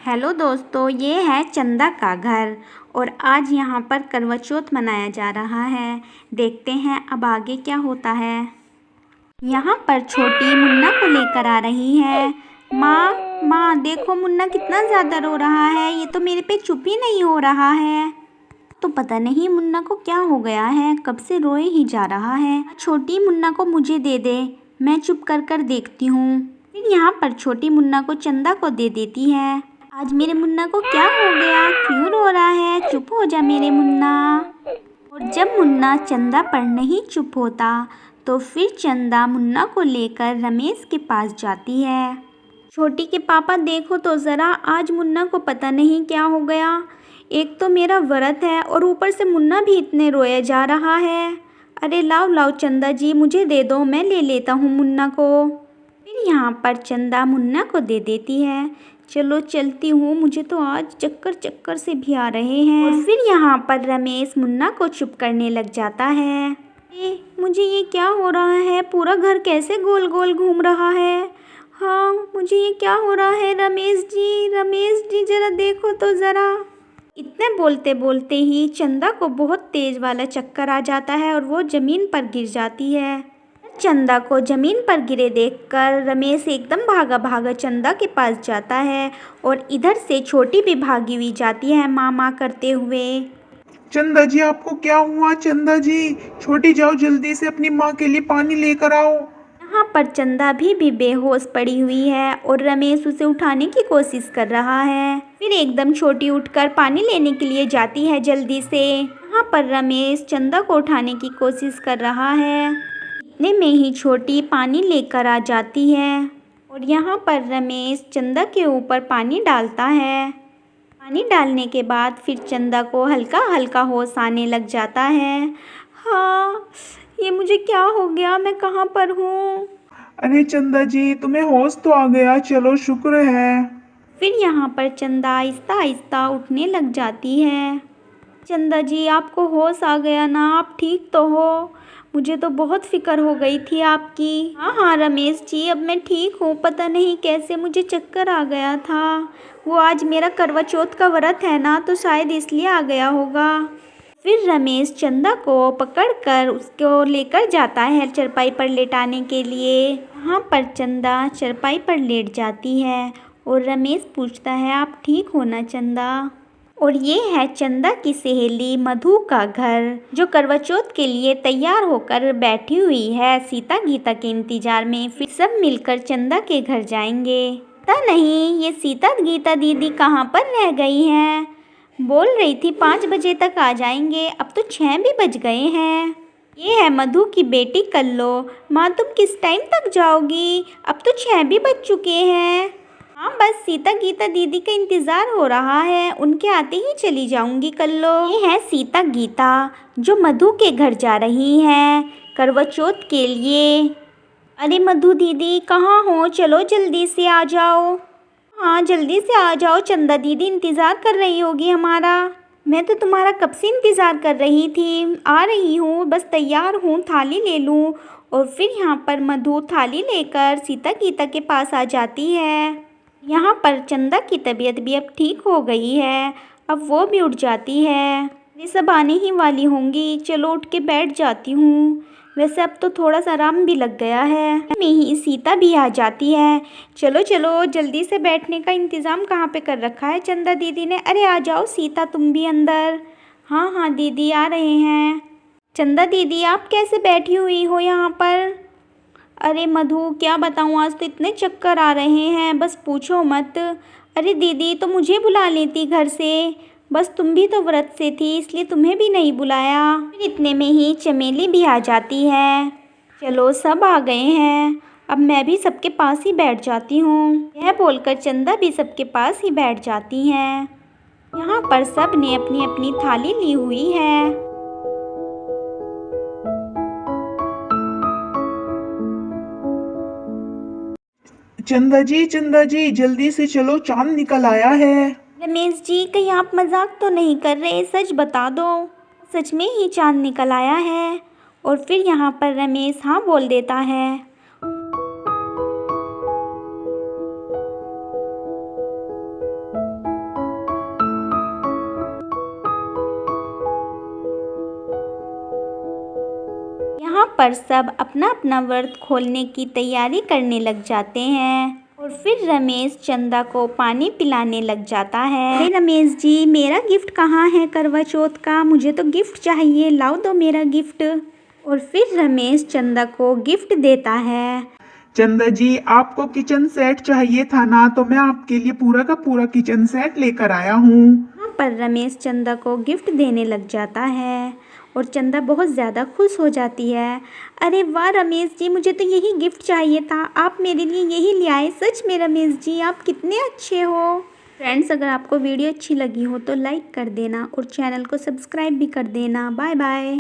Hello दोस्तों, ये है चंदा का घर और आज यहाँ पर करवा चौथ मनाया जा रहा है। देखते हैं अब आगे क्या होता है। यहाँ पर छोटी मुन्ना को लेकर आ रही है। माँ माँ देखो, मुन्ना कितना ज़्यादा रो रहा है। ये तो मेरे पे चुप ही नहीं हो रहा है। तो पता नहीं मुन्ना को क्या हो गया है, कब से रोए ही जा रहा है। छोटी मुन्ना को मुझे दे दे, मैं चुप कर कर देखती हूँ। फिर यहाँ पर छोटी मुन्ना को चंदा को दे देती है। आज मेरे मुन्ना को क्या हो गया, क्यों रो रहा है? चुप हो जा मेरे मुन्ना। और जब मुन्ना चंदा पर नहीं चुप होता तो फिर चंदा मुन्ना को लेकर रमेश के पास जाती है। छोटी के पापा देखो तो ज़रा, आज मुन्ना को पता नहीं क्या हो गया। एक तो मेरा व्रत है और ऊपर से मुन्ना भी इतने रोया जा रहा है। अरे लाओ लाओ चंदा जी, मुझे दे दो, मैं ले लेता हूँ मुन्ना को। फिर यहाँ पर चंदा मुन्ना को दे देती है। चलो चलती हूँ, मुझे तो आज चक्कर चक्कर से भी आ रहे हैं। और फिर यहाँ पर रमेश मुन्ना को चुप करने लग जाता है। मुझे ये क्या हो रहा है, पूरा घर कैसे गोल गोल घूम रहा है। हाँ, मुझे ये क्या हो रहा है। रमेश जी ज़रा देखो तो ज़रा। इतने बोलते बोलते ही चंदा को बहुत तेज वाला चक्कर आ जाता है और वो ज़मीन पर गिर जाती है। चंदा को ज़मीन पर गिरे देखकर रमेश एकदम भागा भागा चंदा के पास जाता है और इधर से छोटी भी भागी हुई जाती है माँ माँ करते हुए। चंदा जी, आपको क्या हुआ? चंदा जी, छोटी जाओ, जल्दी से अपनी माँ के लिए पानी लेकर आओ। यहाँ पर चंदा भी बेहोश पड़ी हुई है और रमेश उसे उठाने की कोशिश कर रहा है। फिर एकदम छोटी उठकर पानी लेने के लिए जाती है जल्दी से। यहाँ पर रमेश चंदा को उठाने की कोशिश कर रहा है। इतने में ही छोटी पानी लेकर आ जाती है और यहाँ पर रमेश चंदा के ऊपर पानी डालता है। पानी डालने के बाद फिर चंदा को हल्का हल्का होश आने लग जाता है। हाँ, ये मुझे क्या हो गया, मैं कहाँ पर हूँ। अरे चंदा जी, तुम्हें होश तो आ गया, चलो शुक्र है। फिर यहाँ पर चंदा आहिस्ता आहिस्ता उठने लग जाती है। चंदा जी, आपको होश आ गया ना, आप ठीक तो हो? मुझे तो बहुत फिक्र हो गई थी आपकी। हाँ हाँ रमेश जी, अब मैं ठीक हूँ। पता नहीं कैसे मुझे चक्कर आ गया था। वो आज मेरा करवा चौथ का व्रत है ना, तो शायद इसलिए आ गया होगा। फिर रमेश चंदा को पकड़कर उसको लेकर जाता है चरपाई पर लेटाने के लिए। वहाँ पर चंदा चरपाई पर लेट जाती है और रमेश पूछता है, आप ठीक हो ना चंदा? और ये है चंदा की सहेली मधु का घर, जो करवा चौथ के लिए तैयार होकर बैठी हुई है सीता गीता के इंतजार में। फिर सब मिलकर चंदा के घर जाएंगे। पता नहीं ये सीता गीता दीदी कहाँ पर रह गई हैं। बोल रही थी 5 बजे तक आ जाएंगे, अब तो 6 भी बज गए हैं। ये है मधु की बेटी कल्लो। माँ, तुम किस टाइम तक जाओगी? अब तो 6 भी बज चुके हैं। हाँ, बस सीता गीता दीदी का इंतज़ार हो रहा है, उनके आते ही चली जाऊंगी कल्लो। ये है सीता गीता, जो मधु के घर जा रही हैं करवा चौथ के लिए। अरे मधु दीदी कहाँ हो, चलो जल्दी से आ जाओ। हाँ जल्दी से आ जाओ, चंदा दीदी इंतज़ार कर रही होगी हमारा। मैं तो तुम्हारा कब से इंतज़ार कर रही थी, आ रही हूँ, बस तैयार हूँ, थाली ले लूँ। और फिर यहाँ पर मधु थाली लेकर सीता गीता के पास आ जाती है। यहाँ पर चंदा की तबीयत भी अब ठीक हो गई है, अब वो भी उठ जाती है। ये सब आने ही वाली होंगी, चलो उठ के बैठ जाती हूँ। वैसे अब तो थोड़ा सा आराम भी लग गया है। में ही सीता भी आ जाती है। चलो चलो, जल्दी से बैठने का इंतज़ाम कहाँ पे कर रखा है चंदा दीदी ने? अरे आ जाओ सीता, तुम भी अंदर। हाँ हाँ दीदी आ रहे हैं। चंदा दीदी, आप कैसे बैठी हुई हो यहाँ पर? अरे मधु क्या बताऊँ, आज तो इतने चक्कर आ रहे हैं, बस पूछो मत। अरे दीदी तो मुझे बुला लेती घर से, बस तुम भी तो व्रत से थी, इसलिए तुम्हें भी नहीं बुलाया। फिर इतने में ही चमेली भी आ जाती है। चलो सब आ गए हैं, अब मैं भी सबके पास ही बैठ जाती हूँ। यह बोलकर चंदा भी सबके पास ही बैठ जाती हैं। यहाँ पर सब ने अपनी अपनी थाली ली हुई है। चंदा जी जल्दी से चलो, चांद निकल आया है। रमेश जी, कहीं आप मजाक तो नहीं कर रहे? सच बता दो, सच में ही चांद निकल आया है? और फिर यहाँ पर रमेश हाँ बोल देता है। पर सब अपना अपना व्रत खोलने की तैयारी करने लग जाते हैं और फिर रमेश चंदा को पानी पिलाने लग जाता है। अरे रमेश जी, मेरा गिफ्ट कहाँ है करवा चौथ का? मुझे तो गिफ्ट चाहिए, लाओ दो मेरा गिफ्ट। और फिर रमेश चंदा को गिफ्ट देता है। चंदा जी, आपको किचन सेट चाहिए था ना, तो मैं आपके लिए पूरा का पूरा किचन सेट लेकर आया हूँ। यहाँ पर रमेश चंदा को गिफ्ट देने लग जाता है और चंदा बहुत ज़्यादा खुश हो जाती है। अरे वाह रमेश जी, मुझे तो यही गिफ्ट चाहिए था, आप मेरे लिए यही ले आए। सच में रमेश जी, आप कितने अच्छे हो। फ्रेंड्स, अगर आपको वीडियो अच्छी लगी हो तो लाइक कर देना और चैनल को सब्सक्राइब भी कर देना। Bye bye.